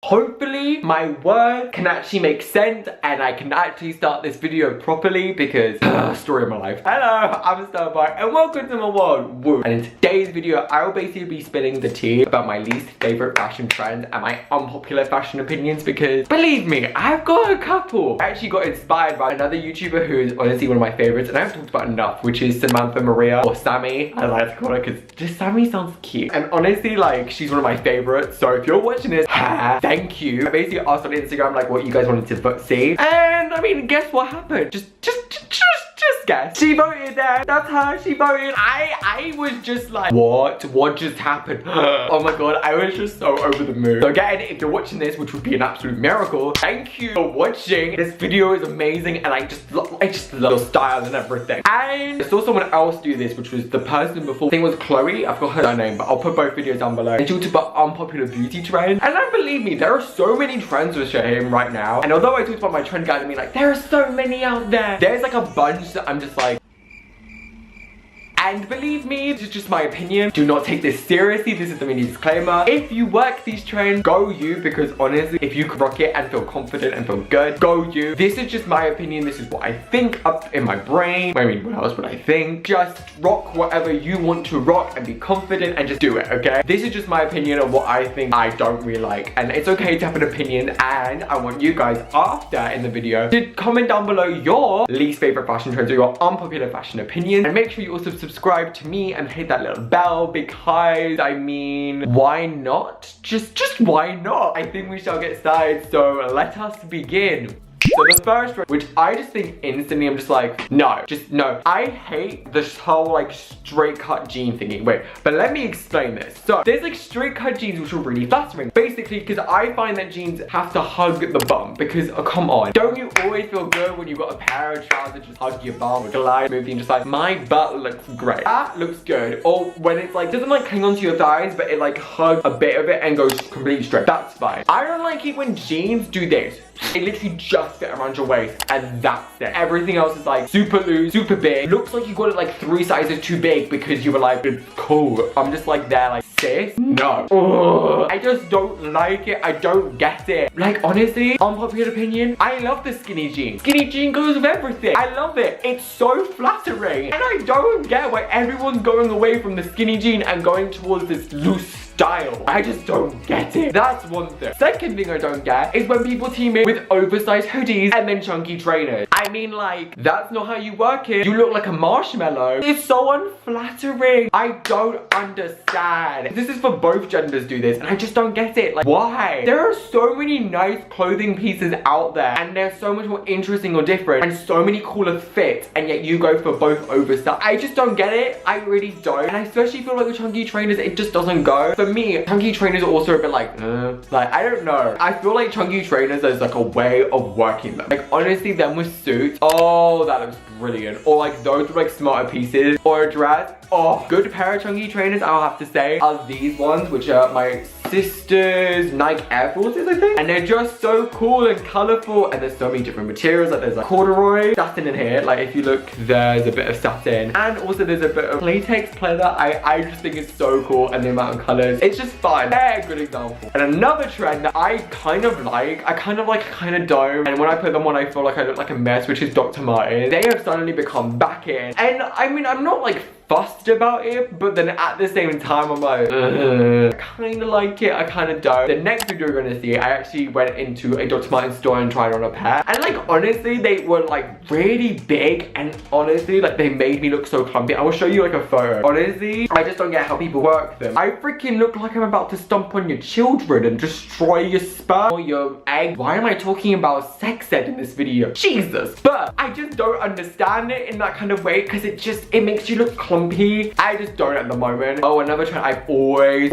Hopefully my words can actually make sense and I can actually start this video properly because story of my life. Hello, I'm Styleboy and welcome to my world. Woo. And in today's video, I will basically be spilling the tea about my least favorite fashion trends and my unpopular fashion opinions because believe me, I've got a couple. I actually got inspired by another YouTuber who is honestly one of my favorites and I haven't talked about enough, which is Samantha Maria, or Sammy, I like to call her because just Sammy sounds cute. And honestly, like, she's one of my favorites. So if you're watching this, thank you. I basically asked on Instagram like what you guys wanted to see, and I mean, guess what happened? Just guess. She voted there. That's her. She voted. I was just like, what just happened? Oh my god, I was just so over the moon. So again, if you're watching this, which would be an absolute miracle, thank you for watching. This video is amazing and I just love your style and everything. And I saw someone else do this, which was the person before. I think it was Chloe. I forgot her name, but I'll put both videos down below. And she talked about unpopular beauty trends. And then believe me, there are so many trends with him right now. And although I talked about my trend guide, I mean, like, there are so many out there. There's like a bunch that I'm just like, and believe me, this is just my opinion. Do not take this seriously. This is the mini disclaimer. If you work these trends, go you, because honestly, if you can rock it and feel confident and feel good, go you. This is just my opinion. This is what I think up in my brain. I mean, what else would I think? Just rock whatever you want to rock and be confident and just do it, okay? This is just my opinion of what I think I don't really like. And it's okay to have an opinion. And I want you guys after in the video to comment down below your least favorite fashion trends or your unpopular fashion opinions. And make sure you also subscribe to me and hit that little bell because I mean, why not? Just why not? I think we shall get started, so let us begin. So the first one, which I just think instantly, I'm just like, no, just no. I hate this whole like straight cut jean thingy. Wait, but let me explain this. So there's like straight cut jeans which are really flattering. Basically, because I find that jeans have to hug the bum because, oh, come on. Don't you always feel good when you've got a pair of trousers just hug your bum or glide smoothly and just like, my butt looks great. That looks good. Or when it's like, doesn't like cling onto your thighs, but it like hugs a bit of it and goes completely straight. That's fine. I don't like it when jeans do this. It literally just fit around your waist and that's it. Everything else is like super loose, super big. Looks like you got it like 3 sizes too big because you were like, it's cool. I'm just like there like, sis, no. Ugh. I just don't like it. I don't get it. Like honestly, unpopular opinion, I love the skinny jean. Skinny jean goes with everything. I love it. It's so flattering. And I don't get why everyone's going away from the skinny jean and going towards this loose style. I just don't get it. That's one thing. Second thing I don't get is when people team in with oversized hoodies and then chunky trainers. I mean, like, that's not how you work it. You look like a marshmallow. It's so unflattering. I don't understand. This is for both genders do this and I just don't get it. Like, why? There are so many nice clothing pieces out there and they're so much more interesting or different and so many cooler fits, and yet you go for both oversized. I just don't get it. I really don't. And I especially feel like the chunky trainers, it just doesn't go. For me, chunky trainers are also a bit like I don't know. I feel like chunky trainers is like a way of working them. Like honestly, them with suits, oh, that looks brilliant. Or like those with like smarter pieces or a dress. Oh, good pair of chunky trainers, I'll have to say, are these ones, which are my sister's Nike Air Forces, I think. And they're just so cool and colorful. And there's so many different materials. Like there's like corduroy, satin in here. Like if you look, there's a bit of satin. And also there's a bit of latex pleather. I just think it's so cool. And the amount of colors, it's just fun. They're a good example. And another trend that I kind of like, I kind of don't. And when I put them on, I feel like I look like a mess, which is Dr. Martens. They have suddenly become back in. And I mean, I'm not like fussed about it, but then at the same time I'm like, I kind of like it, I kind of don't. The next video you're gonna see, I actually went into a Dr. Martens store and tried on a pair, and like honestly they were like really big, and honestly like they made me look so clumpy. I will show you like a photo. Honestly, I just don't get how people work them. I freaking look like I'm about to stomp on your children and destroy your sperm or your egg. Why am I talking about sex ed in this video? Jesus. But I just don't understand it in that kind of way because it makes you look clumpy. I just don't at the moment. Oh, another trend, I've always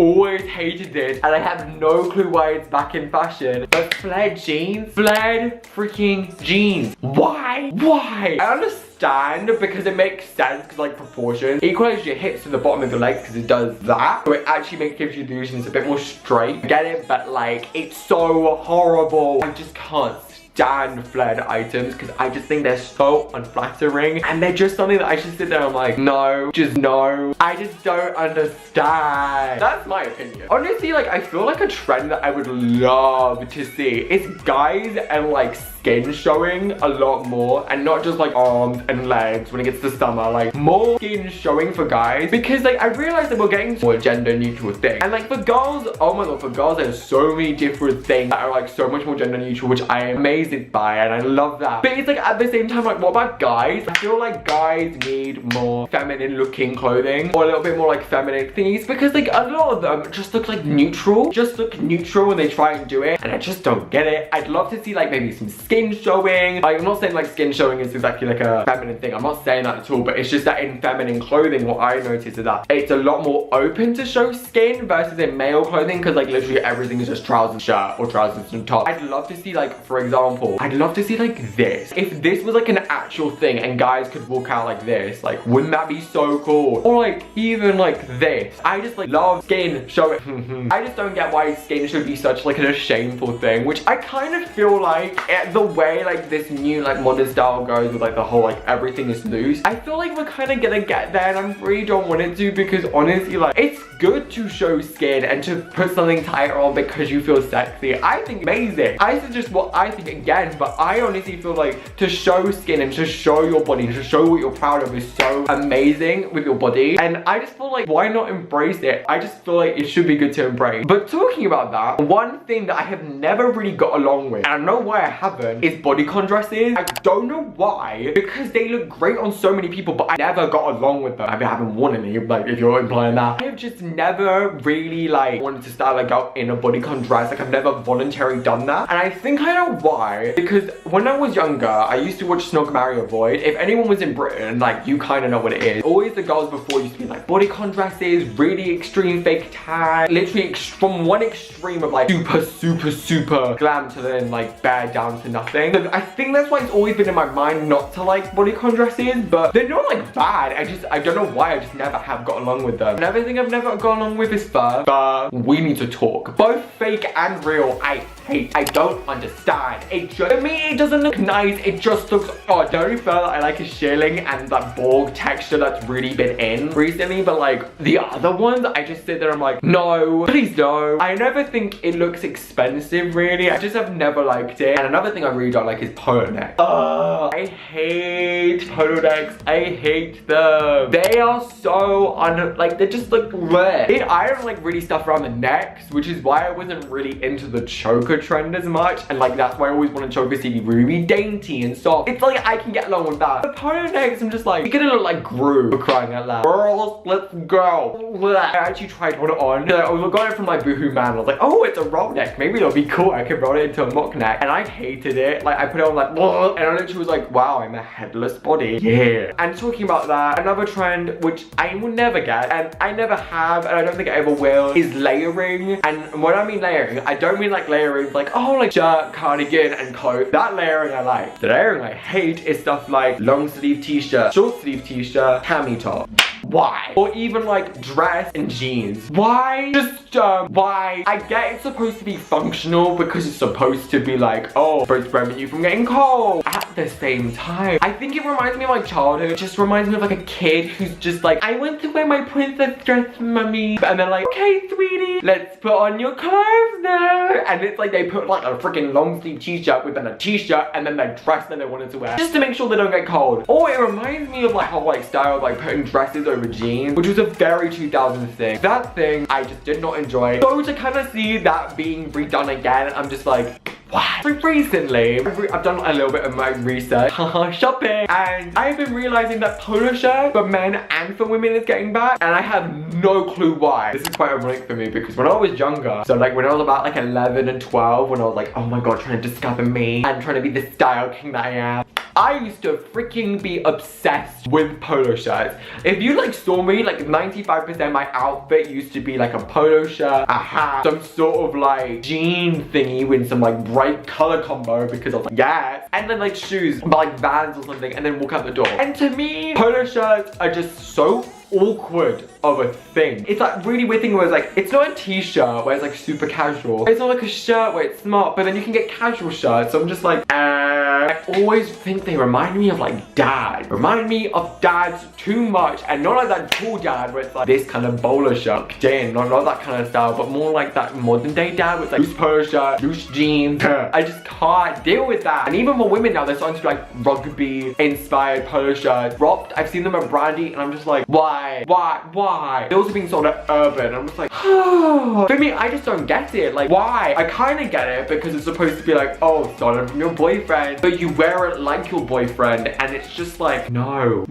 hated this and I have no clue why it's back in fashion, but flared jeans. Flared freaking jeans. Why? I understand because it makes sense because like proportions. Equalize your hips to the bottom of your legs because it does that. So it actually gives you the illusion it's a bit more straight. I get it, but like it's so horrible. I just can't stand flared items because I just think they're so unflattering and they're just something that I should sit there and I'm like, no, just no. I just don't understand. That's my opinion. Honestly, like, I feel like a trend that I would love to see is guys and like skin showing a lot more, and not just like arms and legs when it gets to summer, like more skin showing for guys, because like I realized that we're getting to a gender neutral thing, and like for girls, oh my god, for girls there's so many different things that are like so much more gender neutral, which I am amazed by and I love that. But it's like at the same time, like what about guys? I feel like guys need more feminine looking clothing or a little bit more like feminine things, because like a lot of them just look like neutral, when they try and do it, and I just don't get it. I'd love to see like maybe some skin showing. Like, I'm not saying like skin showing is exactly like a feminine thing, I'm not saying that at all, but it's just that in feminine clothing, what I noticed is that it's a lot more open to show skin versus in male clothing, because like literally everything is just trousers and shirt or trousers and top. I'd love to see like, for example, I'd love to see like this. If this was like an actual thing and guys could walk out like this, like wouldn't that be so cool? Or like even like this. I just like love skin showing. I just don't get why skin should be such like a shameful thing, which I kind of feel like the way like this new like modern style goes with like the whole like everything is loose, I feel like we're kind of gonna get there, and I really don't want it to, because honestly like it's good to show skin and to put something tighter on because you feel sexy. I think amazing. I suggest what I think again, but I honestly feel like to show skin and to show your body, to show what you're proud of is so amazing with your body, and I just feel like why not embrace it? I just feel like it should be good to embrace. But talking about that, one thing that I have never really got along with, and I know why I haven't, is bodycon dresses. I don't know why, because they look great on so many people, but I never got along with them. I mean, I haven't worn any, like if you're implying that. I have just never really like wanted to style like out in a bodycon dress. Like I've never voluntarily done that, and I think I know why, because when I was younger I used to watch Samantha Maria Void. If anyone was in Britain, like you kind of know what it is. Always the girls before used to be like bodycon dresses, really extreme fake tan, literally from one extreme of like super glam to then like bare down to nothing. So I think that's why it's always been in my mind not to like bodycon dresses, but they're not like bad. I don't know why, I just never have got along with them. Another thing I've never gone along with is fur. But we need to talk. Both fake and real, I hate. I don't understand. It just, to me, it doesn't look nice. It just looks odd. The only fur that I like is shearling and that Borg texture that's really been in recently, but like the other ones, I just sit there, I'm like, no, please no. I never think it looks expensive really. I just have never liked it. And another thing I really don't like is polo necks. I hate polo necks. I hate them. They are so like they just look bleh. I don't like really stuff around the necks, which is why I wasn't really into the choker trend as much, and like that's why I always wanted chokers to be really dainty and soft. It's like I can get along with that. The polo necks, I'm just like, you're gonna look like Gru, for crying out loud. Girls, let's go. Bleh. I actually tried one on. I was got it from my boohoo man. I was like, oh, it's a roll neck. Maybe it'll be cool. I could roll it into a mock neck, and I hated it. Like I put it on like, bleh, and I literally was like, wow, I'm a headless body. Yeah. And talking about that, another trend which I will never get, and I never have, and I don't think I ever will, is layering. And when I mean layering, I don't mean like layering like, oh, like shirt, cardigan, and coat. That layering I like. The layering I hate is stuff like long sleeve t-shirt, short sleeve t-shirt, cami top. Why? Or even like dress and jeans. Why? Just why? I get it's supposed to be functional because it's supposed to be like, oh, supposed to prevent you from getting cold. At the same time, I think it reminds me of my childhood. It just reminds me of like a kid who's just like, I want to wear my princess dress, mummy. And they're like, okay, sweetie, let's put on your clothes now. And it's like they put like a freaking long sleeve t-shirt with then a t-shirt and then their dress that they wanted to wear just to make sure they don't get cold. Or it reminds me of like how like style of like putting dresses over jeans, which was a very 2000s thing. That thing I just did not enjoy. So to kind of see that being redone again, I'm just like, what? Like recently, I've done a little bit of my research, shopping, and I've been realizing that polo shirt for men and for women is getting back, and I have no clue why. This is quite ironic for me because when I was younger, so like when I was about like 11 and 12, when I was like, oh my god, trying to discover me and trying to be the style king that I am, I used to freaking be obsessed with polo shirts. If you like saw me, like 95% of my outfit used to be like a polo shirt, a hat, some sort of like jean thingy with some like bright color combo because I was like, yes, and then like shoes, like Vans or something, and then walk out the door. And to me, polo shirts are just so awkward of a thing. It's like really weird thing where it's like, it's not a t-shirt where it's like super casual. It's not like a shirt where it's smart, but then you can get casual shirts. So I'm just like, I always think they remind me of like dad. Remind me of dads too much, and not like that cool dad where it's like this kind of bowler shirt, not that kind of style, but more like that modern day dad with like loose polo shirt, loose jeans. I just can't deal with that. And even for women now, they're starting to do like rugby inspired polo shirts. Rocked, I've seen them at Brandy, and I'm just like, why? They're also being sold at Urban, and I'm just like, for me, I just don't get it. Like, why? I kind of get it because it's supposed to be like, oh, stolen from your boyfriend, but you wear it like your boyfriend, and it's just like, no.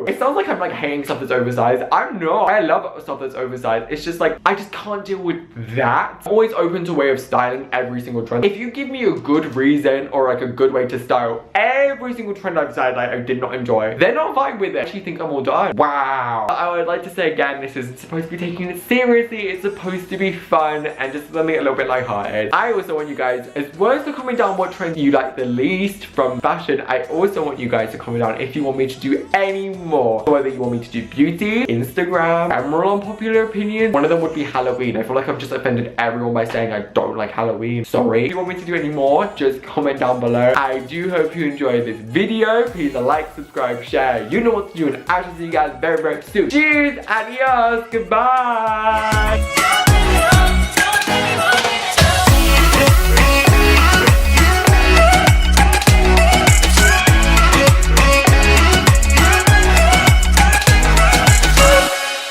It sounds like I'm like hating stuff that's oversized. I'm not. I love stuff that's oversized. It's just like, I just can't deal with that. I'm always open to a way of styling every single trend. If you give me a good reason or like a good way to style every single trend I've decided like I did not enjoy, then I'm fine with it. I actually think I'm all done. Wow. I would like to say again, this isn't supposed to be taken seriously. It's supposed to be fun and just something a little bit lighthearted. I also want you guys, as well as to comment down what trends you like the least from fashion, I also want you guys to comment down if you want me to do any more. So whether you want me to do beauty, Instagram, Emerald Unpopular Opinions. One of them would be Halloween. I feel like I've just offended everyone by saying I don't like Halloween. Sorry. If you want me to do any more, just comment down below. I do hope you enjoyed this video. Please like, subscribe, share. You know what to do, and I shall see you guys very, very soon. Cheers, adios, goodbye.